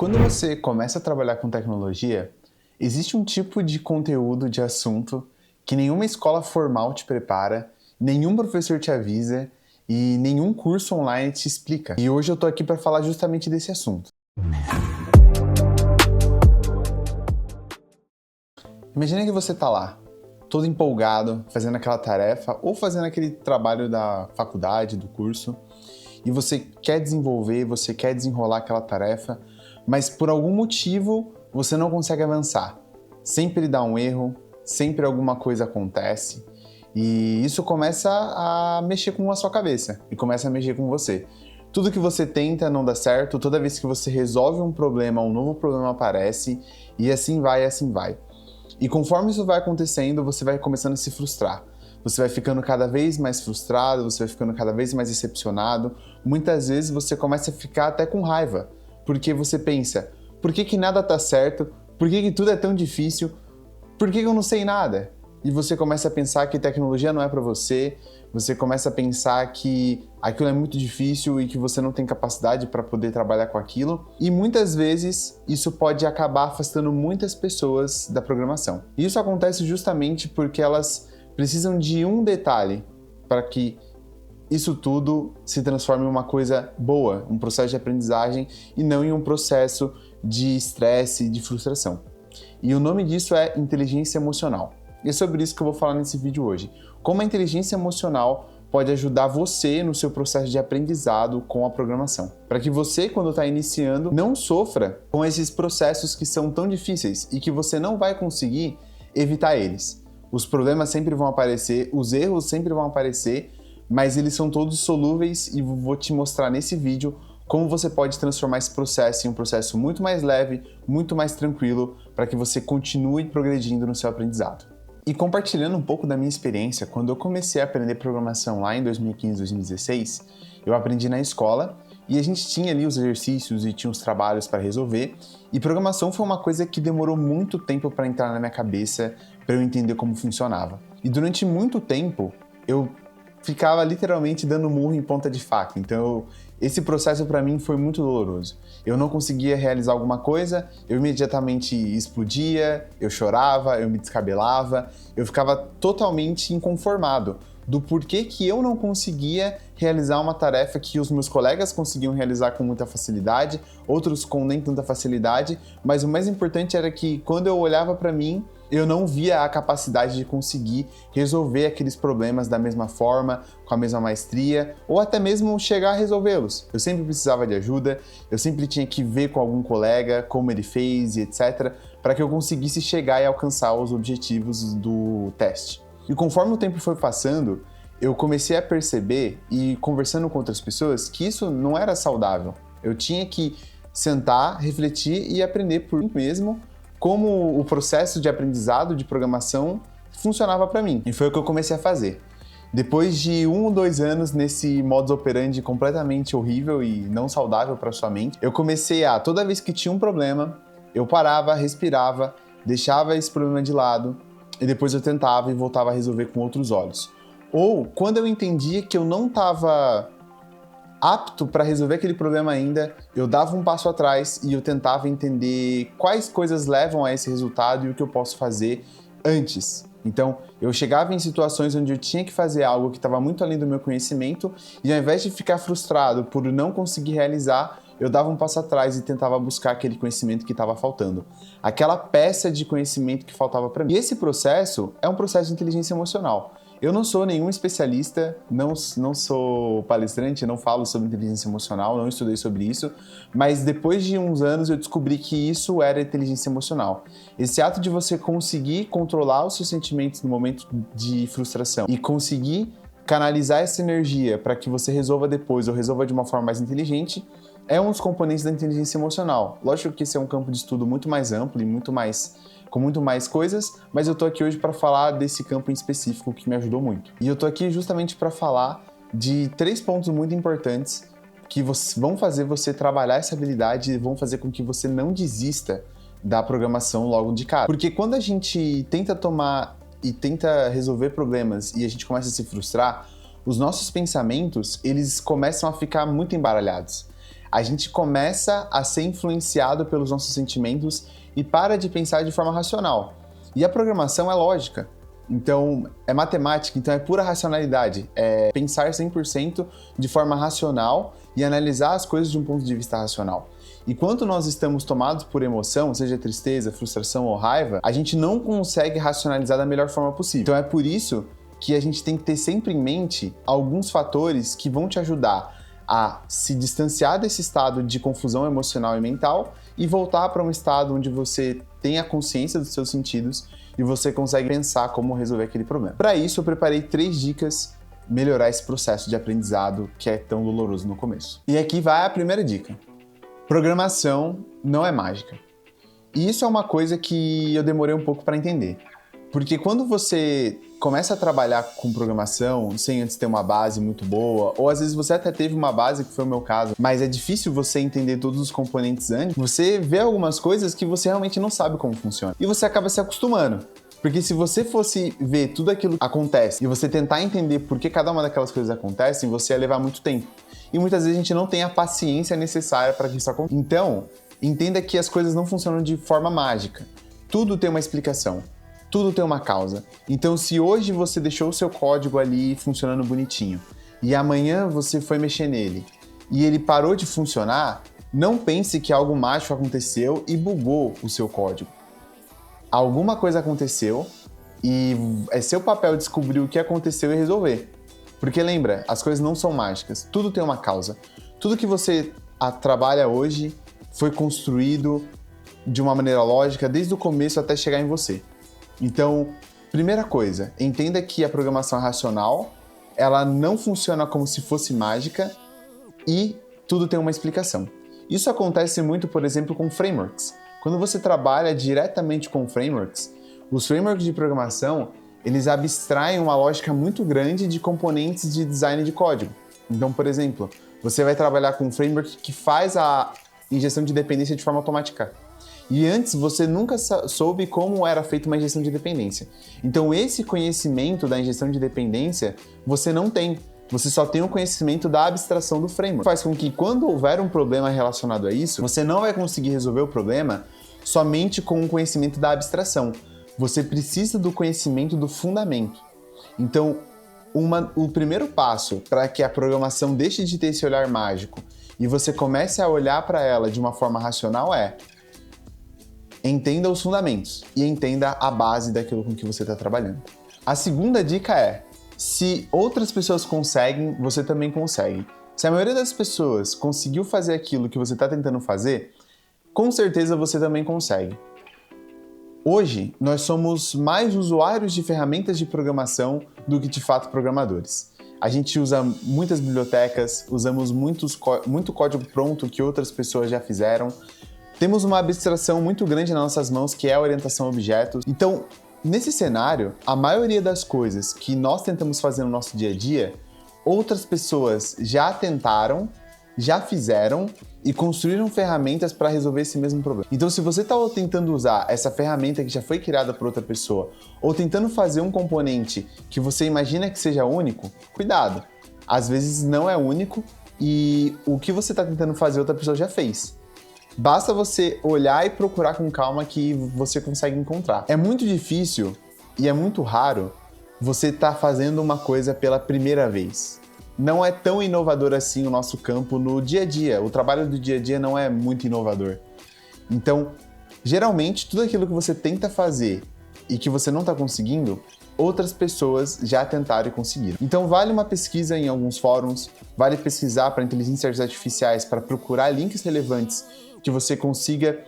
Quando você começa a trabalhar com tecnologia, existe um tipo de conteúdo, de assunto, que nenhuma escola formal te prepara, nenhum professor te avisa e nenhum curso online te explica. E hoje eu tô aqui para falar justamente desse assunto. Imagina que você tá lá, todo empolgado, fazendo aquela tarefa ou fazendo aquele trabalho da faculdade, do curso, e você quer desenvolver, você quer desenrolar aquela tarefa, mas por algum motivo você não consegue avançar. Sempre dá um erro, sempre alguma coisa acontece e isso começa a mexer com a sua cabeça e começa a mexer com você. Tudo que você tenta não dá certo, toda vez que você resolve um problema, um novo problema aparece e assim vai, assim vai. E conforme isso vai acontecendo, você vai começando a se frustrar. Você vai ficando cada vez mais frustrado, você vai ficando cada vez mais decepcionado. Muitas vezes você começa a ficar até com raiva, porque você pensa, por que nada tá certo? Por que tudo é tão difícil? Por que eu não sei nada? E você começa a pensar que tecnologia não é para você, você começa a pensar que aquilo é muito difícil e que você não tem capacidade para poder trabalhar com aquilo. E muitas vezes isso pode acabar afastando muitas pessoas da programação. E isso acontece justamente porque elas precisam de um detalhe para que isso tudo se transforme em uma coisa boa, um processo de aprendizagem e não em um processo de estresse e de frustração. E o nome disso é inteligência emocional. E é sobre isso que eu vou falar nesse vídeo hoje. Como a inteligência emocional pode ajudar você no seu processo de aprendizado com a programação. Para que você, quando está iniciando, não sofra com esses processos que são tão difíceis e que você não vai conseguir evitar eles. Os problemas sempre vão aparecer, os erros sempre vão aparecer, mas eles são todos solúveis e vou te mostrar nesse vídeo como você pode transformar esse processo em um processo muito mais leve, muito mais tranquilo, para que você continue progredindo no seu aprendizado. E compartilhando um pouco da minha experiência, quando eu comecei a aprender programação lá em 2015, 2016, eu aprendi na escola e a gente tinha ali os exercícios e tinha os trabalhos para resolver, e programação foi uma coisa que demorou muito tempo para entrar na minha cabeça, para eu entender como funcionava. E durante muito tempo, eu ficava literalmente dando murro em ponta de faca, então esse processo para mim foi muito doloroso. Eu não conseguia realizar alguma coisa, eu imediatamente explodia, eu chorava, eu me descabelava, eu ficava totalmente inconformado do porquê que eu não conseguia realizar uma tarefa que os meus colegas conseguiam realizar com muita facilidade, outros com nem tanta facilidade, mas o mais importante era que quando eu olhava para mim, eu não via a capacidade de conseguir resolver aqueles problemas da mesma forma, com a mesma maestria, ou até mesmo chegar a resolvê-los. Eu sempre precisava de ajuda, eu sempre tinha que ver com algum colega como ele fez e etc, para que eu conseguisse chegar e alcançar os objetivos do teste. E conforme o tempo foi passando, eu comecei a perceber, e conversando com outras pessoas, que isso não era saudável. Eu tinha que sentar, refletir e aprender por mim mesmo como o processo de aprendizado de programação funcionava para mim. E foi o que eu comecei a fazer. Depois de 1 ou 2 anos nesse modus operandi completamente horrível e não saudável para sua mente, eu comecei a, toda vez que tinha um problema, eu parava, respirava, deixava esse problema de lado e depois eu tentava e voltava a resolver com outros olhos. Ou, quando eu entendia que eu não estava apto para resolver aquele problema ainda, eu dava um passo atrás e eu tentava entender quais coisas levam a esse resultado e o que eu posso fazer antes. Então, eu chegava em situações onde eu tinha que fazer algo que estava muito além do meu conhecimento e ao invés de ficar frustrado por não conseguir realizar, eu dava um passo atrás e tentava buscar aquele conhecimento que estava faltando. Aquela peça de conhecimento que faltava para mim. E esse processo é um processo de inteligência emocional. Eu não sou nenhum especialista, não sou palestrante, não falo sobre inteligência emocional, não estudei sobre isso, mas depois de uns anos eu descobri que isso era inteligência emocional. Esse ato de você conseguir controlar os seus sentimentos no momento de frustração e conseguir canalizar essa energia para que você resolva depois ou resolva de uma forma mais inteligente é um dos componentes da inteligência emocional. Lógico que esse é um campo de estudo muito mais amplo e com muito mais coisas, mas eu tô aqui hoje para falar desse campo em específico que me ajudou muito. E eu tô aqui justamente para falar de 3 pontos muito importantes que vão fazer você trabalhar essa habilidade e vão fazer com que você não desista da programação logo de cara. Porque quando a gente tenta tomar e tenta resolver problemas e a gente começa a se frustrar, os nossos pensamentos, eles começam a ficar muito embaralhados. A gente começa a ser influenciado pelos nossos sentimentos e para de pensar de forma racional. E a programação é lógica, então é matemática, então é pura racionalidade. É pensar 100% de forma racional e analisar as coisas de um ponto de vista racional. E quando nós estamos tomados por emoção, seja tristeza, frustração ou raiva, a gente não consegue racionalizar da melhor forma possível. Então é por isso que a gente tem que ter sempre em mente alguns fatores que vão te ajudar a se distanciar desse estado de confusão emocional e mental e voltar para um estado onde você tem a consciência dos seus sentidos e você consegue pensar como resolver aquele problema. Para isso, eu preparei 3 dicas para melhorar esse processo de aprendizado que é tão doloroso no começo. E aqui vai a primeira dica. Programação não é mágica. E isso é uma coisa que eu demorei um pouco para entender. Porque quando você começa a trabalhar com programação sem antes ter uma base muito boa, ou às vezes você até teve uma base, que foi o meu caso, mas é difícil você entender todos os componentes antes, você vê algumas coisas que você realmente não sabe como funciona. E você acaba se acostumando. Porque se você fosse ver tudo aquilo que acontece e você tentar entender por que cada uma daquelas coisas acontecem, você ia levar muito tempo. E muitas vezes a gente não tem a paciência necessária para que isso aconteça. Então, entenda que as coisas não funcionam de forma mágica. Tudo tem uma explicação. Tudo tem uma causa. Então, se hoje você deixou o seu código ali funcionando bonitinho e amanhã você foi mexer nele e ele parou de funcionar, não pense que algo mágico aconteceu e bugou o seu código. Alguma coisa aconteceu e é seu papel descobrir o que aconteceu e resolver. Porque lembra, as coisas não são mágicas, tudo tem uma causa. Tudo que você trabalha hoje foi construído de uma maneira lógica desde o começo até chegar em você. Então, primeira coisa, entenda que a programação é racional, ela não funciona como se fosse mágica e tudo tem uma explicação. Isso acontece muito, por exemplo, com frameworks. Quando você trabalha diretamente com frameworks, os frameworks de programação, eles abstraem uma lógica muito grande de componentes de design de código. Então, por exemplo, você vai trabalhar com um framework que faz a injeção de dependência de forma automática. E antes você nunca soube como era feita uma injeção de dependência. Então esse conhecimento da injeção de dependência você não tem. Você só tem o conhecimento da abstração do framework. Faz com que quando houver um problema relacionado a isso, você não vai conseguir resolver o problema somente com o conhecimento da abstração. Você precisa do conhecimento do fundamento. Então, o primeiro passo para que a programação deixe de ter esse olhar mágico e você comece a olhar para ela de uma forma racional é: entenda os fundamentos e entenda a base daquilo com que você está trabalhando. A segunda dica é: se outras pessoas conseguem, você também consegue. Se a maioria das pessoas conseguiu fazer aquilo que você está tentando fazer, com certeza você também consegue. Hoje, nós somos mais usuários de ferramentas de programação do que de fato programadores. A gente usa muitas bibliotecas, usamos muito código pronto que outras pessoas já fizeram. Temos uma abstração muito grande nas nossas mãos, que é a orientação a objetos. Então, nesse cenário, a maioria das coisas que nós tentamos fazer no nosso dia a dia, outras pessoas já tentaram, já fizeram e construíram ferramentas para resolver esse mesmo problema. Então, se você está tentando usar essa ferramenta que já foi criada por outra pessoa, ou tentando fazer um componente que você imagina que seja único, cuidado. Às vezes não é único e o que você está tentando fazer outra pessoa já fez. Basta você olhar e procurar com calma que você consegue encontrar. É muito difícil e é muito raro você estar fazendo uma coisa pela primeira vez. Não é tão inovador assim o nosso campo no dia a dia. O trabalho do dia a dia não é muito inovador. Então, geralmente, tudo aquilo que você tenta fazer e que você não está conseguindo, outras pessoas já tentaram e conseguiram. Então, vale uma pesquisa em alguns fóruns, vale pesquisar para inteligências artificiais para procurar links relevantes que você consiga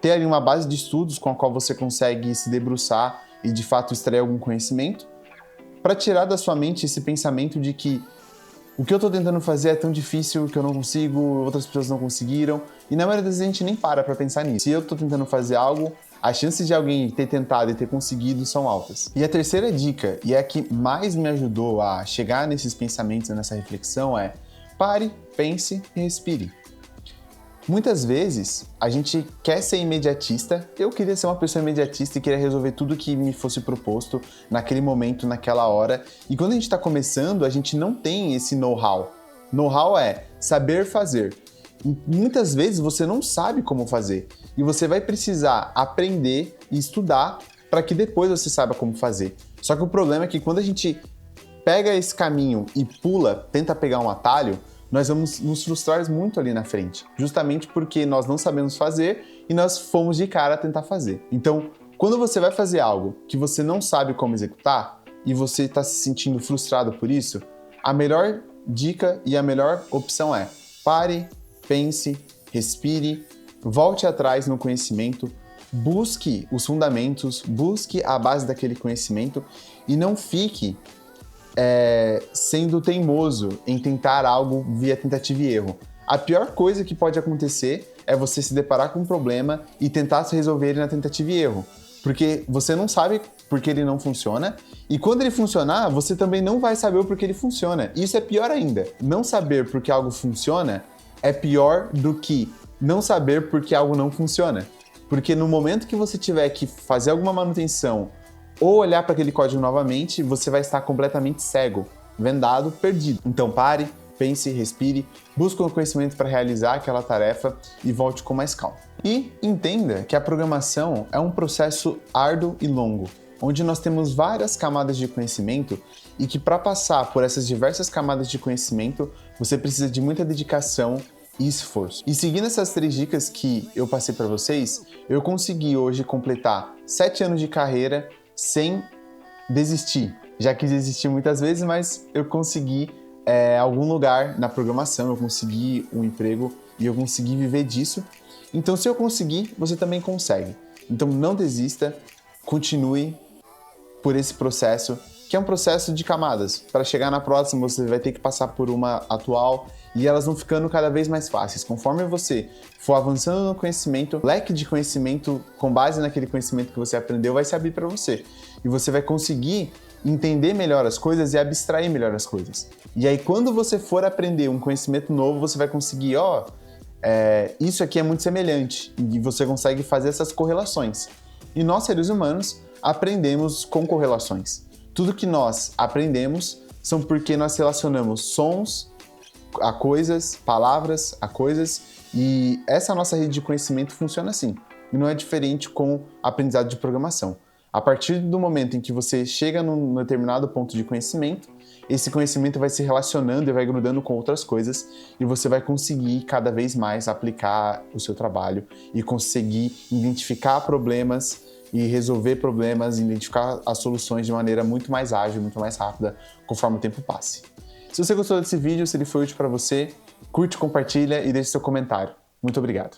ter ali uma base de estudos com a qual você consegue se debruçar e de fato extrair algum conhecimento, para tirar da sua mente esse pensamento de que o que eu estou tentando fazer é tão difícil que eu não consigo, outras pessoas não conseguiram, e na maioria das vezes a gente nem para pensar nisso. Se eu estou tentando fazer algo, as chances de alguém ter tentado e ter conseguido são altas. E a terceira dica, e é a que mais me ajudou a chegar nesses pensamentos e nessa reflexão é: pare, pense e respire. Muitas vezes, a gente quer ser imediatista. Eu queria ser uma pessoa imediatista e queria resolver tudo que me fosse proposto naquele momento, naquela hora. E quando a gente está começando, a gente não tem esse know-how. Know-how é saber fazer. Muitas vezes você não sabe como fazer e você vai precisar aprender e estudar para que depois você saiba como fazer. Só que o problema é que quando a gente pega esse caminho e pula, tenta pegar um atalho, nós vamos nos frustrar muito ali na frente, justamente porque nós não sabemos fazer e nós fomos de cara a tentar fazer. Então, quando você vai fazer algo que você não sabe como executar e você está se sentindo frustrado por isso, a melhor dica e a melhor opção é: pare, pense, respire, volte atrás no conhecimento, busque os fundamentos, busque a base daquele conhecimento e não fique sendo teimoso em tentar algo via tentativa e erro. A pior coisa que pode acontecer é você se deparar com um problema e tentar se resolver ele na tentativa e erro, porque você não sabe porque ele não funciona e quando ele funcionar, você também não vai saber o porquê ele funciona. Isso é pior ainda. Não saber porque algo funciona é pior do que não saber porque algo não funciona. Porque no momento que você tiver que fazer alguma manutenção ou olhar para aquele código novamente, você vai estar completamente cego, vendado, perdido. Então pare, pense, respire, busque um conhecimento para realizar aquela tarefa e volte com mais calma. E entenda que a programação é um processo árduo e longo, onde nós temos várias camadas de conhecimento e que para passar por essas diversas camadas de conhecimento, você precisa de muita dedicação e esforço. E seguindo essas 3 dicas que eu passei para vocês, eu consegui hoje completar 7 anos de carreira sem desistir. Já quis desistir muitas vezes, mas eu consegui algum lugar na programação, eu consegui um emprego e eu consegui viver disso. Então, se eu conseguir, você também consegue. Então, não desista, continue por esse processo, que é um processo de camadas. Para chegar na próxima, você vai ter que passar por uma atual e elas vão ficando cada vez mais fáceis. Conforme você for avançando no conhecimento, o leque de conhecimento com base naquele conhecimento que você aprendeu vai se abrir para você. E você vai conseguir entender melhor as coisas e abstrair melhor as coisas. E aí, quando você for aprender um conhecimento novo, você vai conseguir, isso aqui é muito semelhante. E você consegue fazer essas correlações. E nós, seres humanos, aprendemos com correlações. Tudo que nós aprendemos são porque nós relacionamos sons a coisas, palavras a coisas, e essa nossa rede de conhecimento funciona assim. E não é diferente com aprendizado de programação. A partir do momento em que você chega num determinado ponto de conhecimento, esse conhecimento vai se relacionando e vai grudando com outras coisas e você vai conseguir cada vez mais aplicar o seu trabalho e conseguir identificar problemas e resolver problemas, identificar as soluções de maneira muito mais ágil, muito mais rápida, conforme o tempo passe. Se você gostou desse vídeo, se ele foi útil para você, curte, compartilha e deixe seu comentário. Muito obrigado.